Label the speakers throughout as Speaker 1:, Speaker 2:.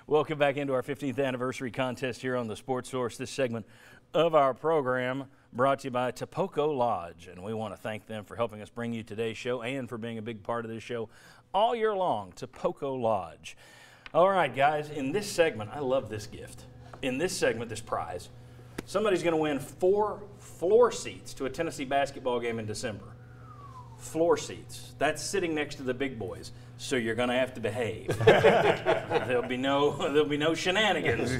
Speaker 1: Welcome back into our 15th anniversary contest here on the Sports Source. This segment of our program brought to you by Topoco Lodge, and we want to thank them for helping us bring you today's show and for being a big part of this show all year long. Topoco Lodge. All right, guys, in this segment, I love this gift. In this segment, this prize, somebody's going to win 4 floor seats to a Tennessee basketball game in December. Floor seats. That's sitting next to the big boys. So you're going to have to behave. There'll be no shenanigans.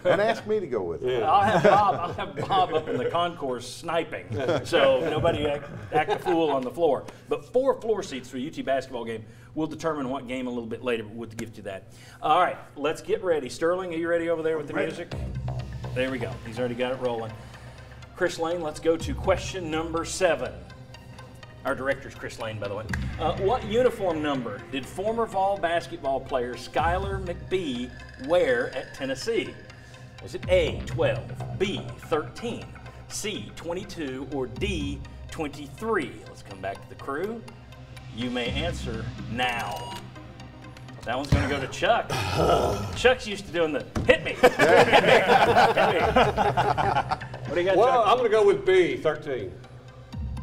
Speaker 2: And ask me to go with it.
Speaker 1: Yeah. I'll have Bob up in the concourse sniping, so nobody act a fool on the floor. But 4 floor seats for a UT basketball game. We'll determine what game a little bit later, but we'll gift you that. All right, let's get ready. Sterling, are you ready over there with the music? There we go. He's already got it rolling. Chris Lane, let's go to question number 7. Our director's Chris Lane, by the way. What uniform number did former Vol basketball player Skylar McBee wear at Tennessee? Was it A, 12, B, 13, C, 22, or D, 23? Let's come back to the crew. You may answer now. That one's going to go to Chuck. Chuck's used to doing the hit me. Hit me. What do you got,
Speaker 3: Well,
Speaker 1: Chuck?
Speaker 3: I'm going to go with B, 13.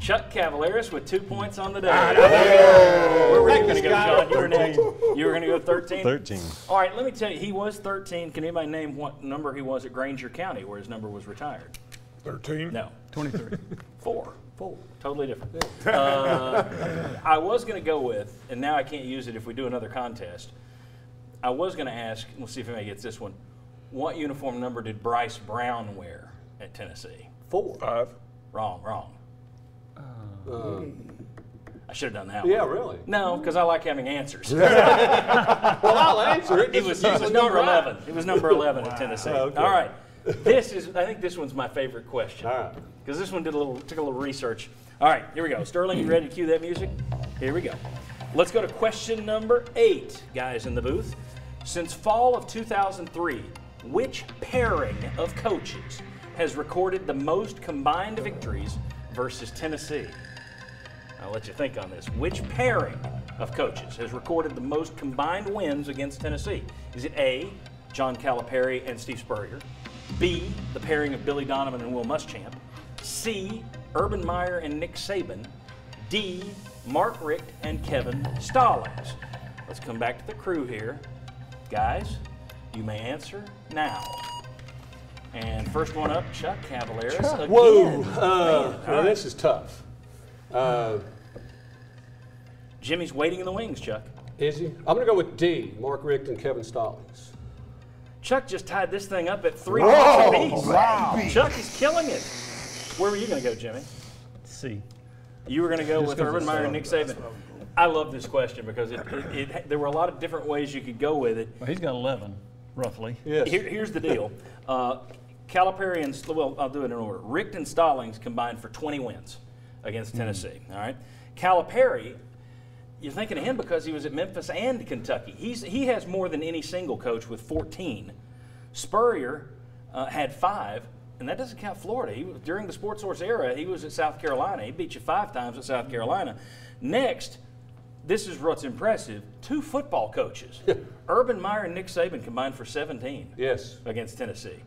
Speaker 1: Chuck Cavaleris with 2 points on the day. Where were you going to go, John? You were next. You were going to go 13?
Speaker 4: 13.
Speaker 1: All right, let me tell you, he was 13. Can anybody name what number he was at Granger County, where his number was retired?
Speaker 5: 13?
Speaker 1: No.
Speaker 5: 23.
Speaker 1: 4. Totally different. I was going to go with, and now I can't use it if we do another contest. I was going to ask, we'll see if anybody gets this one, what uniform number did Bryce Brown wear at Tennessee?
Speaker 3: 4.
Speaker 5: 5.
Speaker 1: Wrong. I should have done that
Speaker 3: Yeah,
Speaker 1: one.
Speaker 3: really?
Speaker 1: No, because I like having answers.
Speaker 3: Well, I'll answer it.
Speaker 1: He was number 11. He was number 11 at Tennessee.
Speaker 3: Okay.
Speaker 1: All right. I think this one's my favorite question.
Speaker 3: All right.
Speaker 1: Because this one took a little research. All right, here we go. Sterling, you ready to cue that music? Here we go. Let's go to question number 8, guys in the booth. Since fall of 2003, which pairing of coaches has recorded the most combined victories versus Tennessee? I'll let you think on this. Which pairing of coaches has recorded the most combined wins against Tennessee? Is it A, John Calipari and Steve Spurrier, B, the pairing of Billy Donovan and Will Muschamp, C, Urban Meyer and Nick Saban, D, Mark Richt and Kevin Stallings? Let's come back to the crew here. Guys, you may answer now. And first one up, Chuck Cavaleris again.
Speaker 3: Whoa.
Speaker 1: Man,
Speaker 3: This is tough.
Speaker 1: Jimmy's waiting in the wings, Chuck.
Speaker 3: Is he? I'm going to go with D, Mark Richt and Kevin Stallings.
Speaker 1: Chuck just tied this thing up at 3 points apiece. Wow. Chuck is killing it. Where were you going to go, Jimmy?
Speaker 4: C.
Speaker 1: You were going to go with Urban Meyer and Nick Saban. I love this question because there were a lot of different ways you could go with it.
Speaker 4: Well, he's got 11, roughly.
Speaker 3: Yes.
Speaker 1: Here's the deal. Calipari and, well, I'll do it in order. Richt and Stallings combined for 20 wins against Tennessee. All right. Calipari, you're thinking of him because he was at Memphis and Kentucky. He has more than any single coach with 14. Spurrier had 5, and that doesn't count Florida. During the Sports Source era, he was at South Carolina. He beat you 5 times at South Carolina. Next, this is what's impressive, 2 football coaches. Urban Meyer and Nick Saban combined for 17 against Tennessee.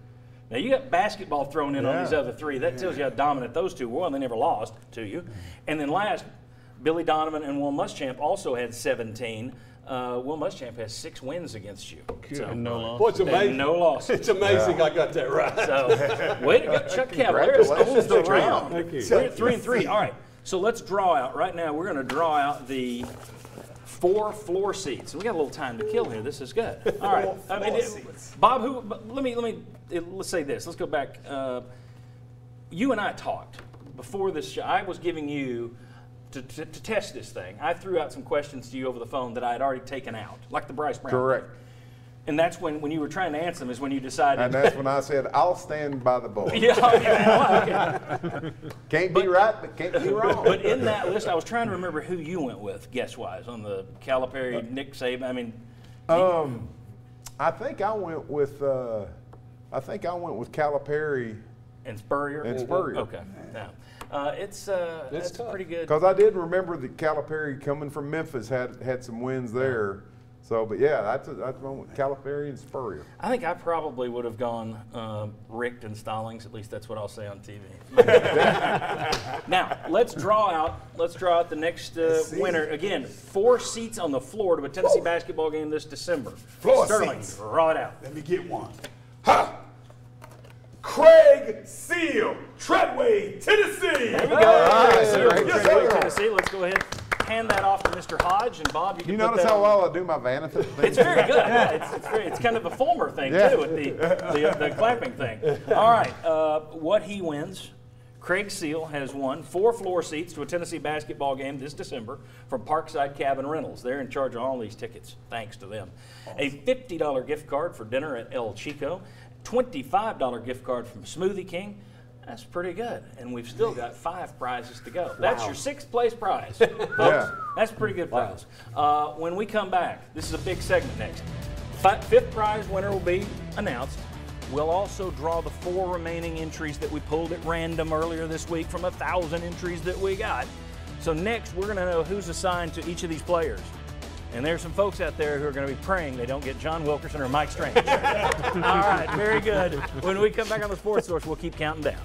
Speaker 1: Now, you got basketball thrown in on these other 3. That tells you how dominant those 2 were, and they never lost to you. And then last, Billy Donovan and Will Muschamp also had 17. Will Muschamp has 6 wins against you. So,
Speaker 4: No loss.
Speaker 3: Boy, it's amazing.
Speaker 1: no loss.
Speaker 3: It's amazing I got that right.
Speaker 1: So, way to go, Chuck Cavaleris owns the round.
Speaker 3: Thank you.
Speaker 1: We're at 3-3. All right. So let's draw out right now. We're going to draw out the 4 floor seats. We got a little time to kill here. This is good. All right. Bob, let's say this. Let's go back. You and I talked before this show. I was giving you to test this thing. I threw out some questions to you over the phone that I had already taken out, like the Bryce Brown.
Speaker 2: Correct.
Speaker 1: thing. And that's when you were trying to answer them is when you decided.
Speaker 2: And that's when I said, I'll stand by the boy.
Speaker 1: Okay.
Speaker 2: Can't be right, but can't be wrong.
Speaker 1: But in that list, I was trying to remember who you went with, guess-wise, on the Calipari, Nick Saban. I mean,
Speaker 2: I think I went with Calipari
Speaker 1: and Spurrier. Okay. Now, that's
Speaker 3: tough.
Speaker 1: pretty good.
Speaker 2: because I did remember that Calipari coming from Memphis had some wins there. So, but yeah, that's one with Calipari and Spurrier.
Speaker 1: I think I probably would have gone Richt and Stallings. At least that's what I'll say on TV. Now let's draw out the next winner. Again, 4 seats on the floor to a Tennessee basketball game this December.
Speaker 5: Floor
Speaker 1: Sterling,
Speaker 5: seats.
Speaker 1: draw it out.
Speaker 5: Let me get one. Ha! Craig Seal, Treadway, Tennessee.
Speaker 1: There we go.
Speaker 2: right,
Speaker 1: Seal
Speaker 2: great
Speaker 1: from
Speaker 2: trade.
Speaker 1: Treadway, Tennessee. Let's go ahead. Hand that off to Mr. Hodge, and Bob, you can
Speaker 2: You
Speaker 1: put
Speaker 2: notice
Speaker 1: that
Speaker 2: how
Speaker 1: on.
Speaker 2: well I do my vanity thing?
Speaker 1: It's very good. Yeah, it's kind of a Fulmer thing
Speaker 2: Yeah.
Speaker 1: too, with the clapping thing. All right, what he wins. Craig Seal has won 4 floor seats to a Tennessee basketball game this December from Parkside Cabin Rentals. They're in charge of all these tickets, thanks to them. A $50 gift card for dinner at El Chico, $25 gift card from Smoothie King. That's pretty good, and we've still got 5 prizes to go. That's your 6th place prize, folks.
Speaker 2: Yeah.
Speaker 1: That's a pretty good prize. When we come back, this is a big segment next. 5th prize winner will be announced. We'll also draw the 4 remaining entries that we pulled at random earlier this week from 1,000 entries that we got. So next, we're going to know who's assigned to each of these players. And there's some folks out there who are going to be praying they don't get John Wilkerson or Mike Strange. All right, very good. When we come back on the Sports Source, we'll keep counting down.